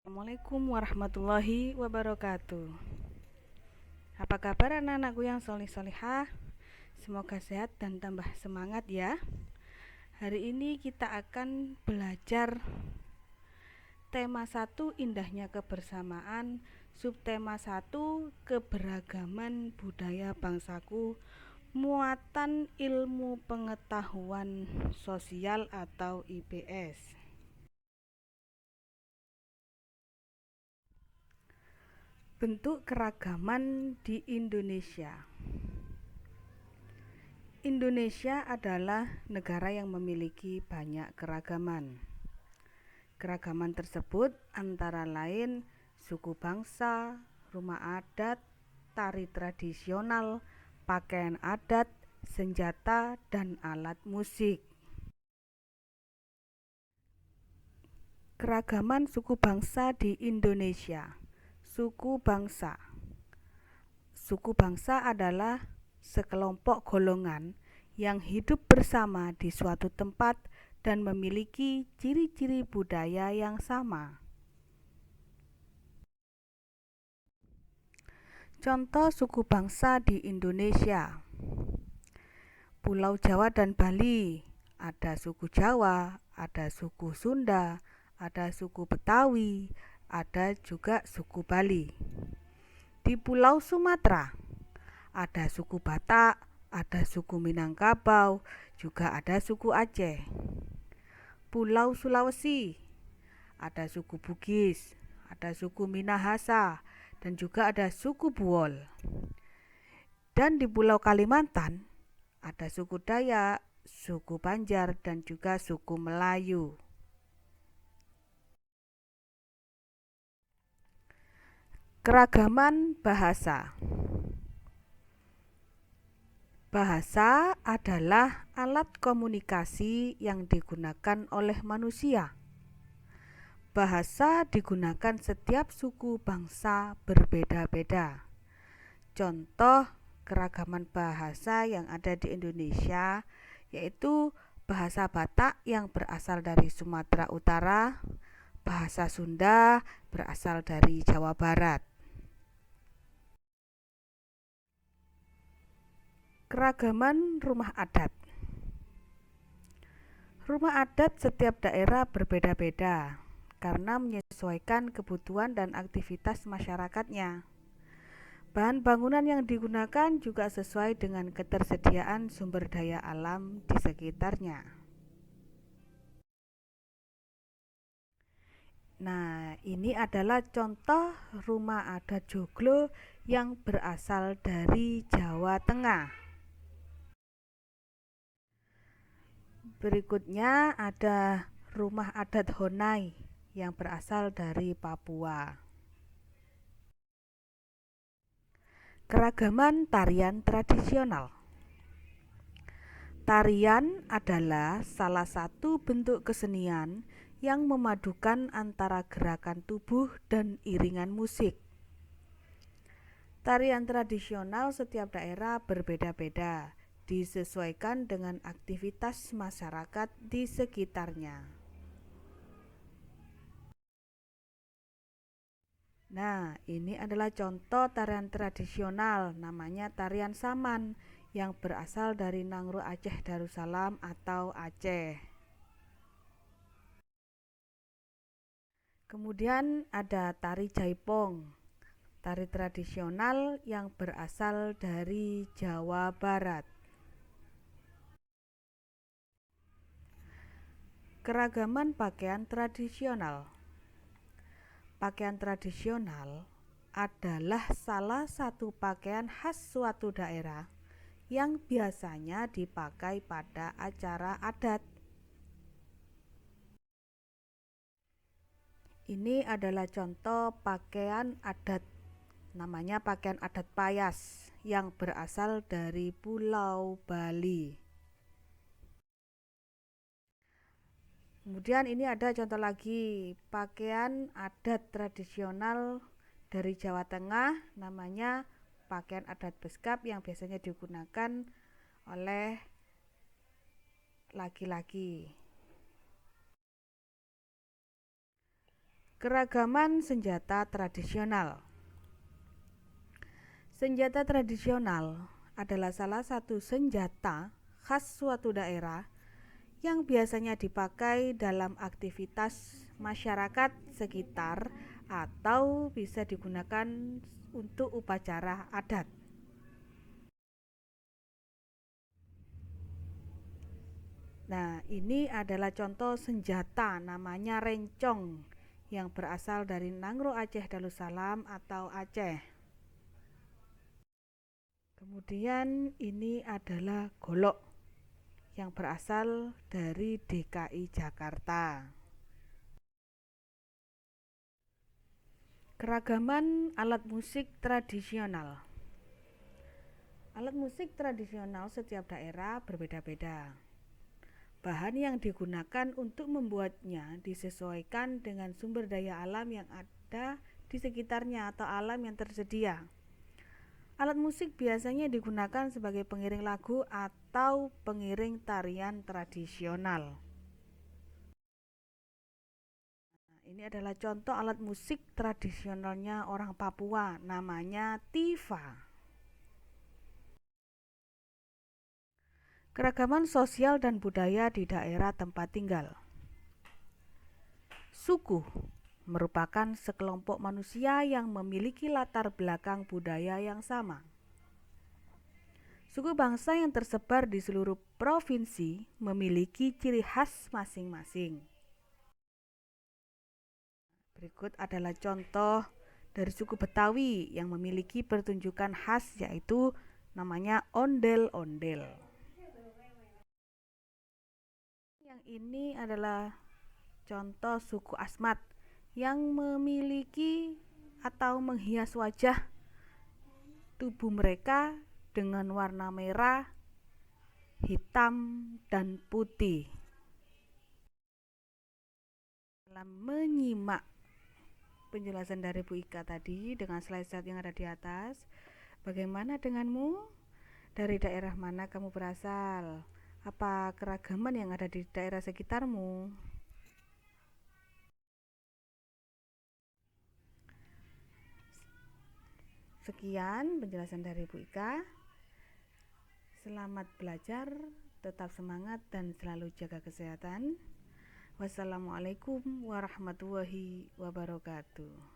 Assalamualaikum warahmatullahi wabarakatuh. Apa kabar anak-anakku yang solih-solihah? Semoga sehat dan tambah semangat ya. Hari ini kita akan belajar tema 1 indahnya kebersamaan, subtema 1 keberagaman budaya bangsaku, muatan ilmu pengetahuan sosial atau IPS. Bentuk keragaman di Indonesia. Indonesia adalah negara yang memiliki banyak keragaman. Keragaman tersebut antara lain suku bangsa, rumah adat, tari tradisional, pakaian adat, senjata, dan alat musik. Keragaman suku bangsa di Indonesia. Suku bangsa. Suku bangsa adalah sekelompok golongan yang hidup bersama di suatu tempat dan memiliki ciri-ciri budaya yang sama. Contoh suku bangsa di Indonesia: Pulau Jawa dan Bali, ada suku Jawa, ada suku Sunda, ada suku Betawi, ada juga suku Bali. Di Pulau Sumatera, ada suku Batak, ada suku Minangkabau, juga ada suku Aceh. Pulau Sulawesi, ada suku Bugis, ada suku Minahasa, dan juga ada suku Buol. Dan di Pulau Kalimantan, ada suku Dayak, suku Banjar, dan juga suku Melayu. Keragaman bahasa. Bahasa adalah alat komunikasi yang digunakan oleh manusia. Bahasa digunakan setiap suku bangsa berbeda-beda. Contoh keragaman bahasa yang ada di Indonesia yaitu bahasa Batak yang berasal dari Sumatera Utara, bahasa Sunda berasal dari Jawa Barat. Keragaman rumah adat. Rumah adat setiap daerah berbeda-beda karena menyesuaikan kebutuhan dan aktivitas masyarakatnya. Bahan bangunan yang digunakan juga sesuai dengan ketersediaan sumber daya alam di sekitarnya. Nah, ini adalah contoh rumah adat joglo yang berasal dari Jawa Tengah. Berikutnya ada rumah adat Honai yang berasal dari Papua. Keragaman tarian tradisional. Tarian adalah salah satu bentuk kesenian yang memadukan antara gerakan tubuh dan iringan musik. Tarian tradisional setiap daerah berbeda-beda, disesuaikan dengan aktivitas masyarakat di sekitarnya. Nah, ini adalah contoh tarian tradisional, namanya tarian Saman yang berasal dari Nangro Aceh Darussalam atau Aceh. Kemudian ada tari Jaipong, tari tradisional yang berasal dari Jawa Barat. Keragaman pakaian tradisional. Pakaian tradisional adalah salah satu pakaian khas suatu daerah yang biasanya dipakai pada acara adat. Ini adalah contoh pakaian adat, namanya pakaian adat payas yang berasal dari Pulau Bali. Kemudian ini ada contoh lagi, pakaian adat tradisional dari Jawa Tengah, namanya pakaian adat beskap yang biasanya digunakan oleh laki-laki. Keragaman senjata tradisional. Senjata tradisional adalah salah satu senjata khas suatu daerah yang biasanya dipakai dalam aktivitas masyarakat sekitar atau bisa digunakan untuk upacara adat. Nah, ini adalah contoh senjata namanya rencong yang berasal dari Nangro Aceh Darussalam atau Aceh. Kemudian ini adalah golok yang berasal dari DKI Jakarta. Keragaman alat musik tradisional. Alat musik tradisional setiap daerah berbeda-beda. Bahan yang digunakan untuk membuatnya disesuaikan dengan sumber daya alam yang ada di sekitarnya atau alam yang tersedia. Alat musik biasanya digunakan sebagai pengiring lagu atau pengiring tarian tradisional. Nah, ini adalah contoh alat musik tradisionalnya orang Papua, namanya tifa. Keragaman sosial dan budaya di daerah tempat tinggal. Suku merupakan sekelompok manusia yang memiliki latar belakang budaya yang sama. Suku bangsa yang tersebar di seluruh provinsi memiliki ciri khas masing-masing. Berikut adalah contoh dari suku Betawi yang memiliki pertunjukan khas, yaitu namanya ondel-ondel. Yang ini adalah contoh suku Asmat yang memiliki atau menghias wajah tubuh mereka dengan warna merah, hitam, dan putih. Dalam menyimak penjelasan dari Bu Ika tadi dengan slide yang ada di atas, bagaimana denganmu? Dari daerah mana kamu berasal? Apa keragaman yang ada di daerah sekitarmu? Sekian penjelasan dari Bu Ika. Selamat belajar, tetap semangat dan selalu jaga kesehatan. Wassalamualaikum warahmatullahi wabarakatuh.